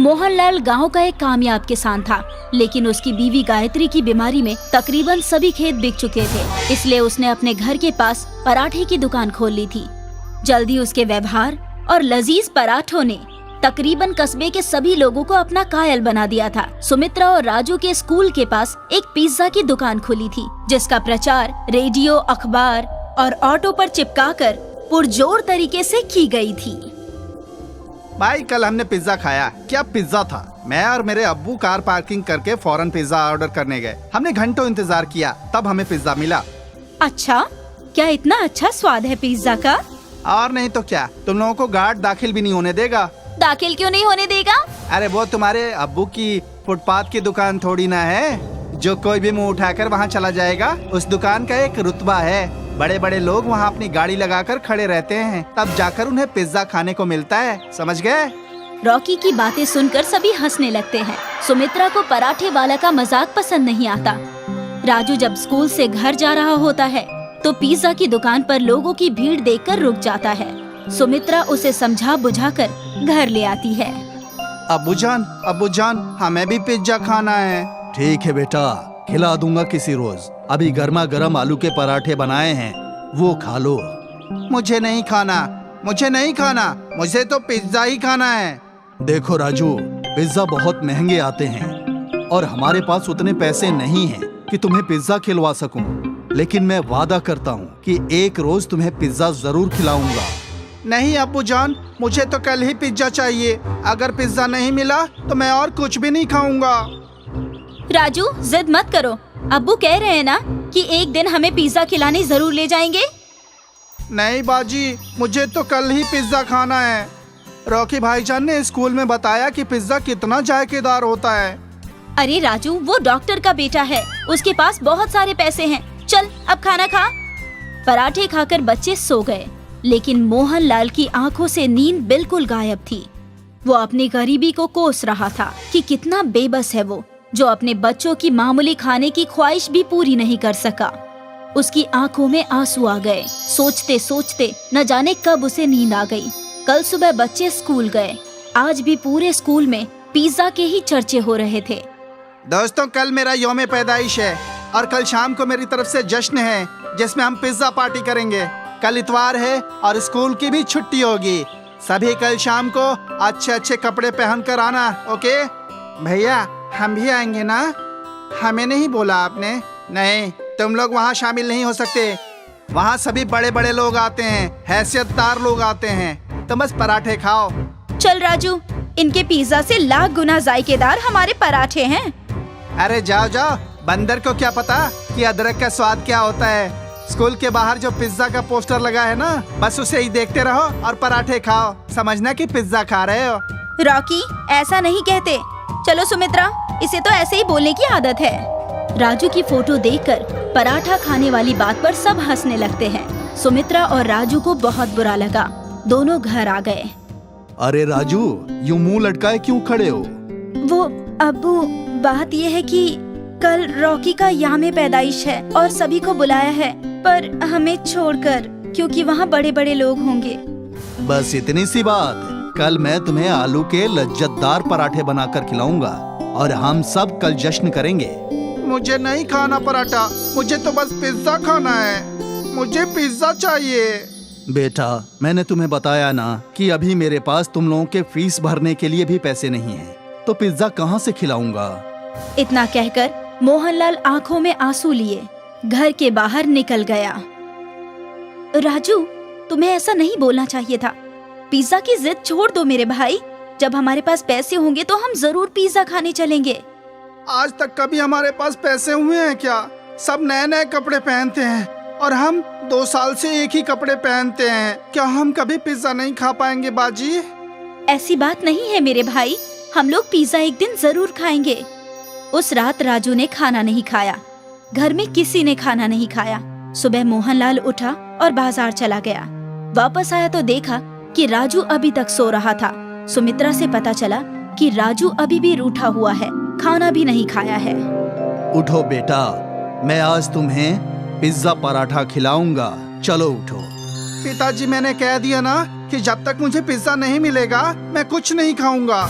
मोहनलाल गांव का एक कामयाब किसान था, लेकिन उसकी बीवी गायत्री की बीमारी में तकरीबन सभी खेत बिक चुके थे। इसलिए उसने अपने घर के पास पराठे की दुकान खोल ली थी। जल्दी उसके व्यवहार और लजीज पराठों ने तकरीबन कस्बे के सभी लोगों को अपना कायल बना दिया था। सुमित्रा और राजू के स्कूल के पास एक पिज्जा की दुकान खुली थी, जिसका प्रचार रेडियो, अखबार और ऑटो पर चिपकाकर पुरजोर तरीके से की गई थी। भाई कल हमने पिज्जा खाया। क्या पिज्जा था। मैं और मेरे अब्बू कार पार्किंग करके फौरन पिज्जा ऑर्डर करने गए। हमने घंटों इंतजार किया, तब हमें पिज्जा मिला। अच्छा, क्या इतना अच्छा स्वाद है पिज्जा का? और नहीं तो क्या, तुम लोगों को गार्ड दाखिल भी नहीं होने देगा। दाखिल क्यों नहीं होने देगा? अरे वो तुम्हारे अब्बू की फुटपाथ की दुकान थोड़ी ना है जो कोई भी मुंह उठाकर वहाँ चला जाएगा। उस दुकान का एक रुतबा है। बड़े बड़े लोग वहाँ अपनी गाड़ी लगाकर खड़े रहते हैं, तब जाकर उन्हें पिज्जा खाने को मिलता है। समझ गए? रॉकी की बातें सुनकर सभी हंसने लगते हैं। सुमित्रा को पराठे वाला का मजाक पसंद नहीं आता। राजू जब स्कूल से घर जा रहा होता है तो पिज्जा की दुकान पर लोगों की भीड़ देखकर रुक जाता है। सुमित्रा उसे समझा बुझाकर घर ले आती है। अब्बू जान, हमें भी पिज्जा खाना है। ठीक है बेटा, खिला दूंगा किसी रोज। अभी गर्मा गर्म आलू के पराठे बनाए हैं, वो खा लो। मुझे नहीं खाना, मुझे तो पिज्जा ही खाना है। देखो राजू, पिज्जा बहुत महंगे आते हैं और हमारे पास उतने पैसे नहीं हैं कि तुम्हें पिज्जा खिलवा सकूं। लेकिन मैं वादा करता हूं कि एक रोज तुम्हें पिज्जा जरूर खिलाऊंगा। नहीं अब्बू जान, मुझे तो कल ही पिज्जा चाहिए। अगर पिज्जा नहीं मिला तो मैं और कुछ भी नहीं खाऊंगा। राजू, जिद मत करो। अब्बू कह रहे हैं ना कि एक दिन हमें पिज्जा खिलाने जरूर ले जाएंगे। नहीं बाजी, मुझे तो कल ही पिज्जा खाना है। रॉकी भाईजान ने स्कूल में बताया कि पिज्जा कितना जायकेदार होता है। अरे राजू, वो डॉक्टर का बेटा है, उसके पास बहुत सारे पैसे हैं। चल अब खाना खा। पराठे खाकर बच्चे सो गए, लेकिन मोहनलाल की आंखों से नींद बिल्कुल गायब थी। वो अपनी गरीबी को कोस रहा था कि कितना बेबस है वो, जो अपने बच्चों की मामूली खाने की ख्वाहिश भी पूरी नहीं कर सका। उसकी आंखों में आंसू आ गए। सोचते सोचते न जाने कब उसे नींद आ गई। कल सुबह बच्चे स्कूल गए। आज भी पूरे स्कूल में पिज्जा के ही चर्चे हो रहे थे। दोस्तों, कल मेरा यौम पैदाइश है और कल शाम को मेरी तरफ से जश्न है जिसमें हम पिज्जा पार्टी करेंगे। कल इतवार है और स्कूल की भी छुट्टी होगी। सभी कल शाम को अच्छे अच्छे कपड़े पहनकर आना, ओके? भैया, हम भी आएंगे ना? हमें नहीं बोला आपने? नहीं, तुम लोग वहाँ शामिल नहीं हो सकते। वहाँ सभी बड़े बड़े लोग आते हैं, हैसियतदार लोग आते हैं। तुम बस पराठे खाओ। चल राजू, इनके पिज्जा से लाख गुना जायकेदार हमारे पराठे हैं। अरे जाओ जाओ, बंदर को क्या पता कि अदरक का स्वाद क्या होता है। स्कूल के बाहर जो पिज्जा का पोस्टर लगा है ना, बस उसे ही देखते रहो और पराठे खाओ। समझना कि पिज्जा खा रहे हो। रॉकी, ऐसा नहीं कहते। चलो सुमित्रा, इसे तो ऐसे ही बोलने की आदत है। राजू की फोटो देखकर पराठा खाने वाली बात पर सब हंसने लगते हैं। सुमित्रा और राजू को बहुत बुरा लगा। दोनों घर आ गए। अरे राजू, यूं मुंह लटकाए क्यों खड़े हो? वो अब्बू, बात ये है कि कल रॉकी का याम पैदाइश है और सभी को बुलाया है, पर हमें छोड़कर, क्योंकि वहाँ बड़े बड़े लोग होंगे। बस इतनी सी बात। कल मैं तुम्हें आलू के लज्जतदार पराठे बनाकर खिलाऊंगा और हम सब कल जश्न करेंगे। मुझे नहीं खाना पराठा, मुझे तो बस पिज्जा खाना है। मुझे पिज्जा चाहिए। बेटा, मैंने तुम्हें बताया ना कि अभी मेरे पास तुम लोगों के फीस भरने के लिए भी पैसे नहीं हैं, तो पिज्जा कहाँ से खिलाऊंगा? इतना कहकर मोहनलाल आंखों में आंसू लिए घर के बाहर निकल गया। राजू, तुम्हें ऐसा नहीं बोलना चाहिए था। पिज्जा की जिद छोड़ दो मेरे भाई। जब हमारे पास पैसे होंगे तो हम जरूर पिज्जा खाने चलेंगे। आज तक कभी हमारे पास पैसे हुए हैं क्या? सब नए नए कपड़े पहनते हैं और हम 2 साल से एक ही कपड़े पहनते हैं। क्या हम कभी पिज्जा नहीं खा पाएंगे बाजी? ऐसी बात नहीं है मेरे भाई, हम लोग पिज्जा एक दिन जरूर खाएंगे। उस रात राजू ने खाना नहीं खाया। घर में किसी ने खाना नहीं खाया। सुबह मोहनलाल उठा और बाजार चला गया। वापस आया तो देखा कि राजू अभी तक सो रहा था। सुमित्रा से पता चला कि राजू अभी भी रूठा हुआ है, खाना भी नहीं खाया है। उठो बेटा, मैं आज तुम्हें पिज्जा पराठा खिलाऊंगा। चलो उठो। पिताजी, मैंने कह दिया ना कि जब तक मुझे पिज्जा नहीं मिलेगा मैं कुछ नहीं खाऊंगा।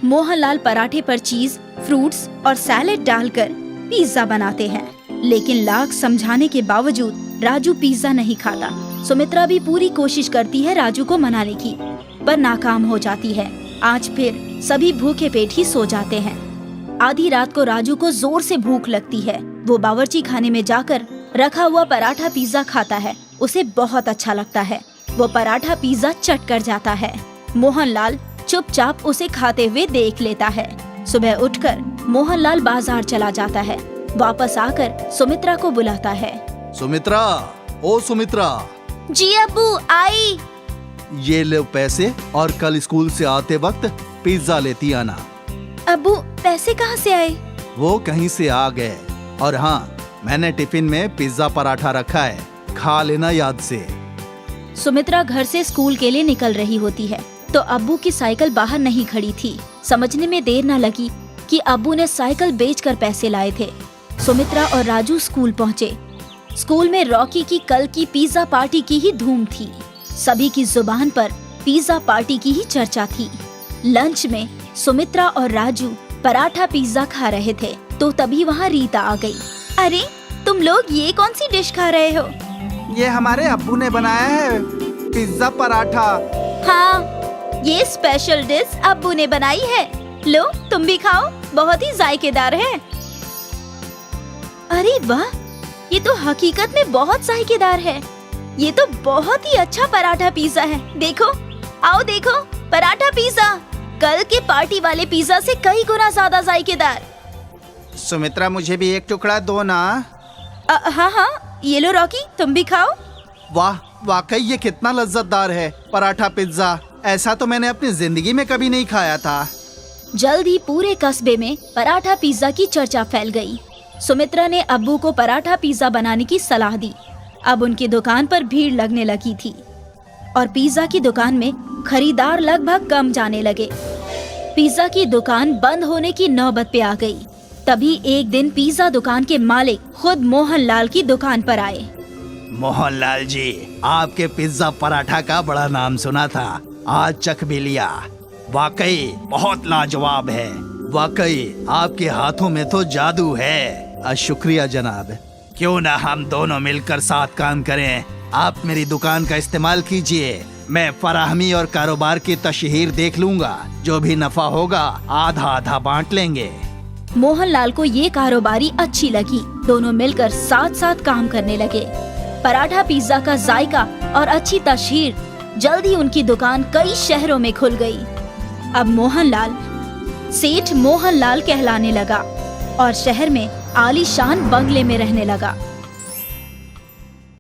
मोहनलाल पराठे पर चीज, फ्रूट्स और सैलेड डालकर पिज्जा बनाते हैं। लेकिन लाख समझाने के बावजूद राजू पिज्जा नहीं खाता। सुमित्रा भी पूरी कोशिश करती है राजू को मनाने की, पर नाकाम हो जाती है। आज फिर सभी भूखे पेट ही सो जाते हैं। आधी रात को राजू को जोर से भूख लगती है। वो बावर्ची खाने में जाकर रखा हुआ पराठा पिज्जा खाता है। उसे बहुत अच्छा लगता है। वो पराठा पिज्जा चट कर जाता है। मोहनलाल चुपचाप उसे खाते हुए देख लेता है। सुबह उठकर मोहनलाल बाजार चला जाता है। वापस आकर सुमित्रा को बुलाता है। सुमित्रा, ओ सुमित्रा, जी अब्बू, आई। ये लो पैसे और कल स्कूल से आते वक्त पिज्जा लेती आना। अब्बू, पैसे कहाँ से आए? वो कहीं से आ गए। और हाँ, मैंने टिफिन में पिज्जा पराठा रखा है, खा लेना याद से। सुमित्रा घर से स्कूल के लिए निकल रही होती है तो अब्बू की साइकिल बाहर नहीं खड़ी थी। समझने में देर न लगी कि अब्बू ने साइकिल बेचकर पैसे लाए थे। सुमित्रा और राजू स्कूल पहुँचे। स्कूल में रॉकी की कल की पिज्जा पार्टी की ही धूम थी। सभी की जुबान पर पिज्जा पार्टी की ही चर्चा थी। लंच में सुमित्रा और राजू पराठा पिज्जा खा रहे थे तो तभी वहाँ रीता आ गई। अरे, तुम लोग ये कौन सी डिश खा रहे हो? ये हमारे अब्बू ने बनाया है, पिज्जा पराठा। हाँ, ये स्पेशल डिश अब्बू ने बनाई है। लो, तुम भी खाओ, बहुत ही जायकेदार है। अरे वाह, ये तो हकीकत में बहुत जायकेदार है। ये तो बहुत ही अच्छा पराठा पिज्जा है। देखो, आओ देखो, पराठा पिज्जा कल के पार्टी वाले पिज्जा से कई गुना ज्यादा जायकेदार। सुमित्रा, मुझे भी एक टुकड़ा दो ना। हाँ हाँ, ये लो रॉकी, तुम भी खाओ। वाह, वाकई ये कितना लज्जतदार है पराठा पिज्जा। ऐसा तो मैंने अपनी जिंदगी में कभी नहीं खाया था। जल्द ही पूरे कस्बे में पराठा पिज्जा की चर्चा फैल गई। सुमित्रा ने अब्बू को पराठा पिज्जा बनाने की सलाह दी। अब उनकी दुकान पर भीड़ लगने लगी थी और पिज्जा की दुकान में खरीदार लगभग कम जाने लगे। पिज्जा की दुकान बंद होने की नौबत पे आ गई। तभी एक दिन पिज्जा दुकान के मालिक खुद मोहनलाल की दुकान पर आए। मोहनलाल जी, आपके पिज्जा पराठा का बड़ा नाम सुना था, आज चख भी लिया। वाकई बहुत लाजवाब है। वाकई आपके हाथों में तो जादू है। शुक्रिया जनाब। क्यों ना हम दोनों मिलकर साथ काम करें। आप मेरी दुकान का इस्तेमाल कीजिए, मैं फराहमी और कारोबार की तशहीर देख लूंगा। जो भी नफा होगा आधा आधा बांट लेंगे। मोहनलाल को ये कारोबारी अच्छी लगी। दोनों मिलकर साथ साथ काम करने लगे। पराठा पिज्जा का जायका और अच्छी तशहीर जल्द ही उनकी दुकान कई शहरों में खुल गई। अब मोहनलाल सेठ मोहनलाल कहलाने लगा और शहर में आलीशान बंगले में रहने लगा।